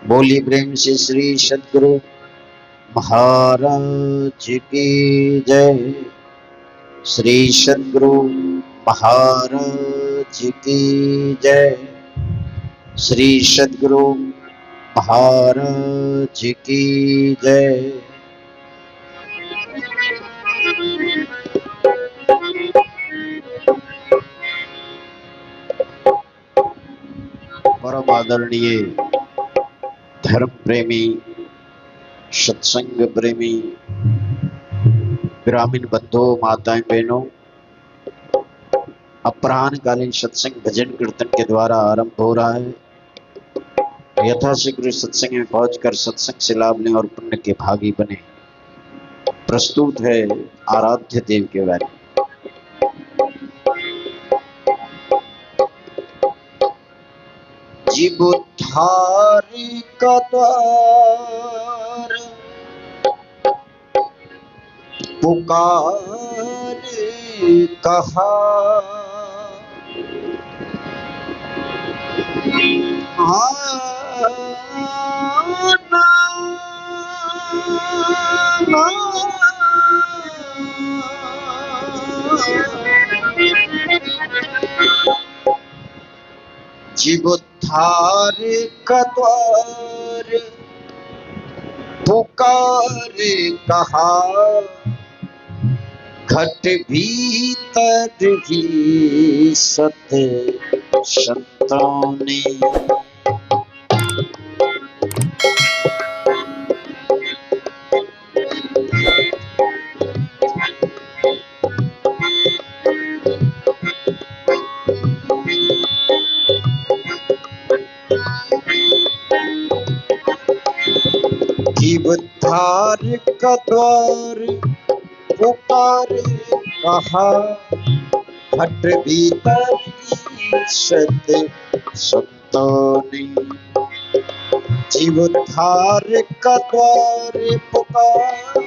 बोली प्रेम से श्री सद्गुरु महाराज की जय। श्री सद्गुरु महाराज की जय। श्री सद्गुरु महाराज की जय। परम आदरणीय धर्म प्रेमी, सत्संग प्रेमी ग्रामीण बंधुओं, माताएं, बहनों, अपराह्नकालीन सत्संग भजन कीर्तन के द्वारा आरंभ हो रहा है। यथाशीघ्र सत्संग में पहुंचकर सत्संग से लाभ लें और पुण्य के भागी बने। प्रस्तुत है आराध्य देव के बारे में। जीव उद्धार का द्वार पुकार कहा, जीव उद्धार का द्वार पुकार कहा, घट भीतर ही सत संतों ने जीव उद्धार का द्वार पुकार कहा, घट भीतर सत संतों ने। जीव उद्धार का द्वार पुकार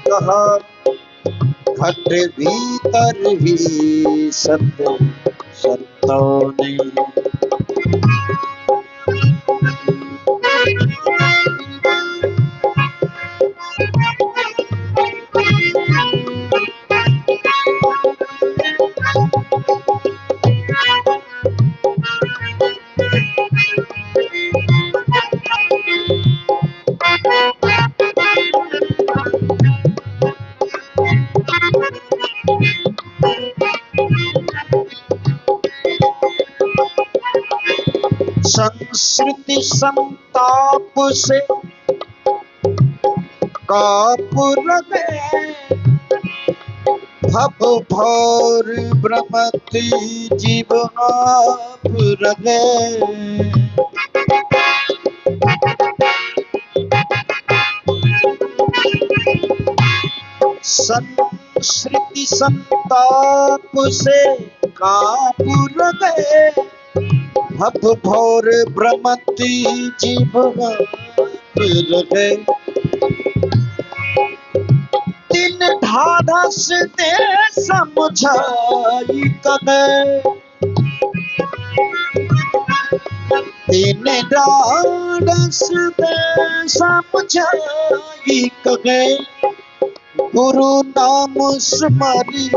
कहा, घट भीतर ही सत संतों ने। संस्कृति संताप से काप रहे, भव भौर भ्रमति जीव आप रहे। संस्कृति संताप से काप रहे, भव भौर भ्रमति जीव रहे। दिन ढाढ़स दे समझाई कदे, दिन ढाढ़स दे समझाई कदे। गुरु नाम स्मरी,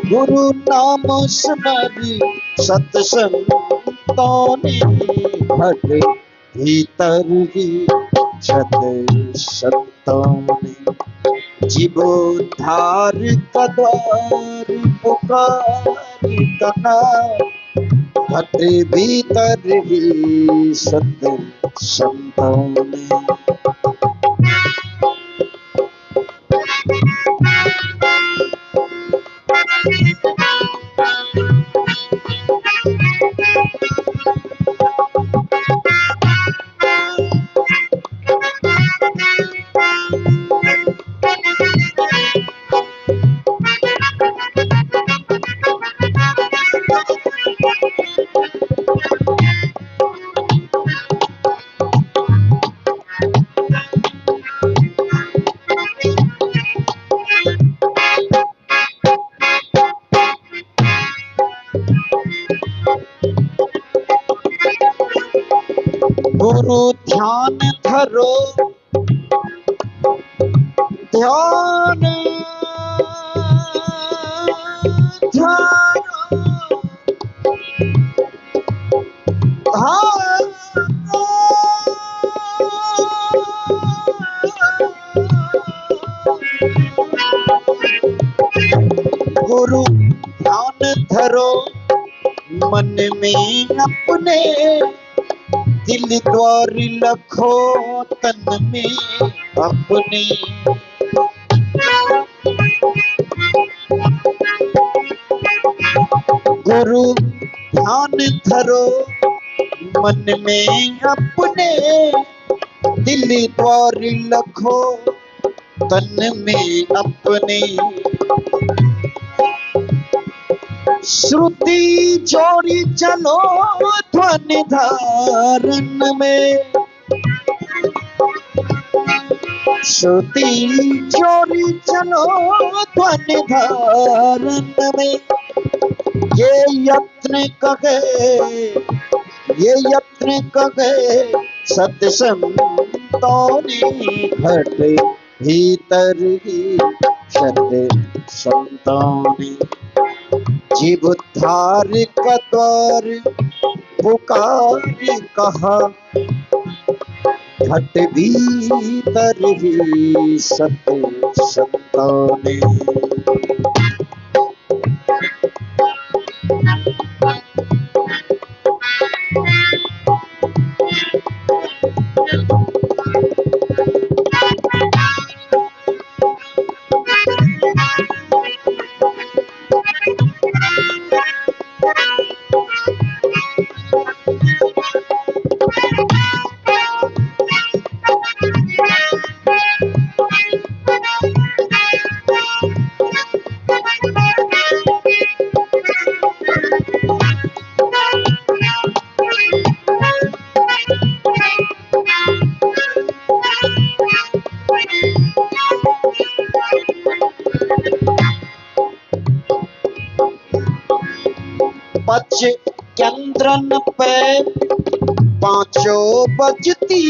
गुरु नाम स्मरी सत्संगों ने। घट भीतर ही सत संतों ने। जीव उद्धार का द्वार पुकार कहा, घट भीतर ही सत संतों ने। गुरु ध्यान धरो, ध्यान गुरु ध्यान धरो, मन में अपने दिल द्वार लखो, तन में अपने। गुरु ध्यान धरो, मन में अपने दिल द्वार लखो, तन में अपने। श्रुति जोड़ी चलो ध्वनि धारण में, श्रुति जोड़ी चलो ध्वनि धारण में। ये यत्न कहे सत्संतों ने, घट भीतर ही सत्संतों ने। जीवोद्धार का द्वार पुकार कहा, घट भीतर ही सत्संतों ने। पच चंद्रन पे पांचों बजती,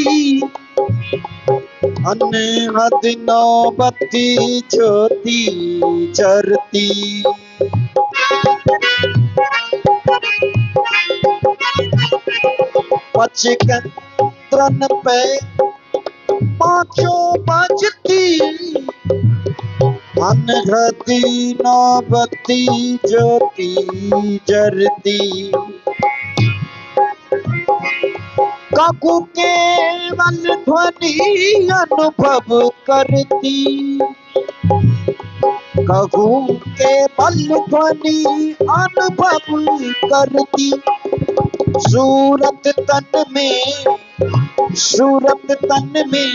अनहद नौबती ज्योति जरती। पच चंद्रन पे पांचों बजती, अनहद नौबती ज्योति जरती। काकू केवल ध्वनि अनुभव करती, कहू केवल ध्वनि अनुभव करती। सूरत तन में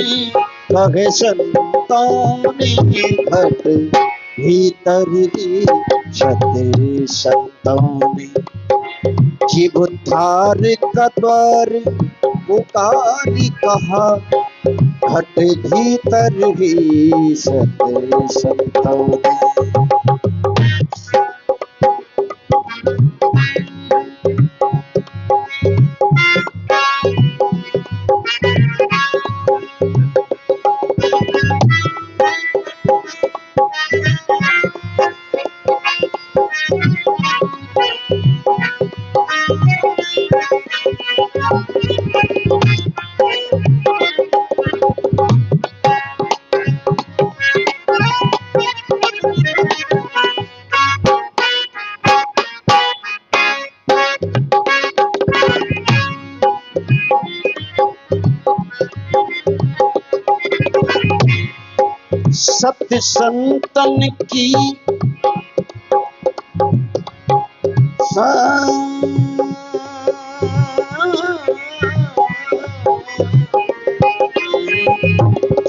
कहे संतान, घट भीतर ही सत्संतों ने। जीवोद्धार का द्वार पुकार कहा, घट भीतर ही सत्संतों ने। सत्य संतन की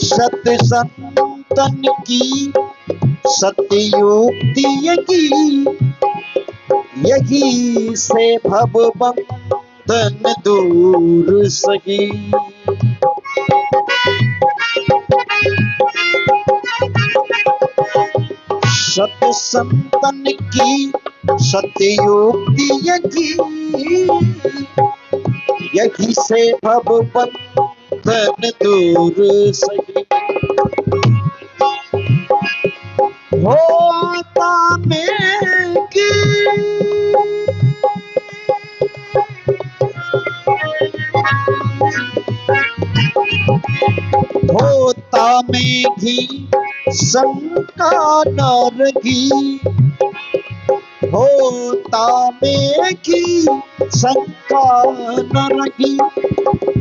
सत्य संतन की सत्युक्ति यही से भव बंधन दूर सही। सत्य संतन की सत्युक्ति यही से भव बंधन दूर सही होता में की होता में भी शंका न रही होता में की शंका न रही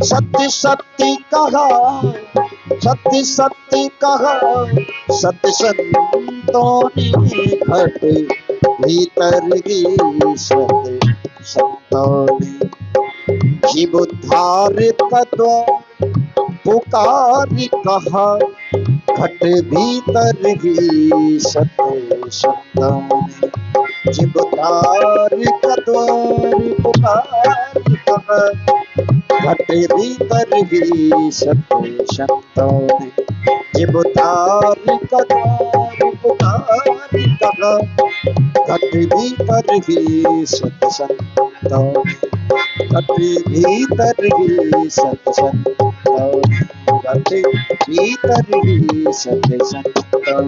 सत्य सत्य कहा सत्य सत्य कहा सत्य संतों ने घट भीतर की सत्य संतों ने जीव उद्धारित द्वार पुकार कहा घट भीतर ही सत्य संतों ने जीव उद्धारित द्वार पुकार कहा घट भीतर ही सत्य संतों ने जीव उद्धारित द्वार पुकार कहा घट भीतर ही सत्य संतों ने घट भीतर ही सत्य संतों घट भीतर ही सत्य संतों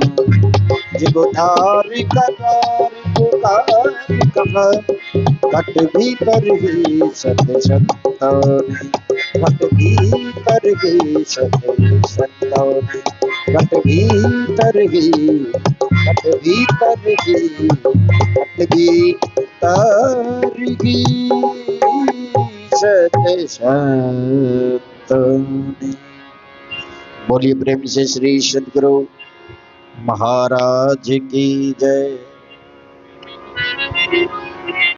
जीव उद्धारित द्वार पुकार कहा घट भीतर ही सत्य संतों घट भीतर ही सत्य संतों घट भीतर ही घट भीतर ही घट भीतर ही सत्य संतों। बोलिए प्रेम से श्री सद्गुरु महाराज की जय।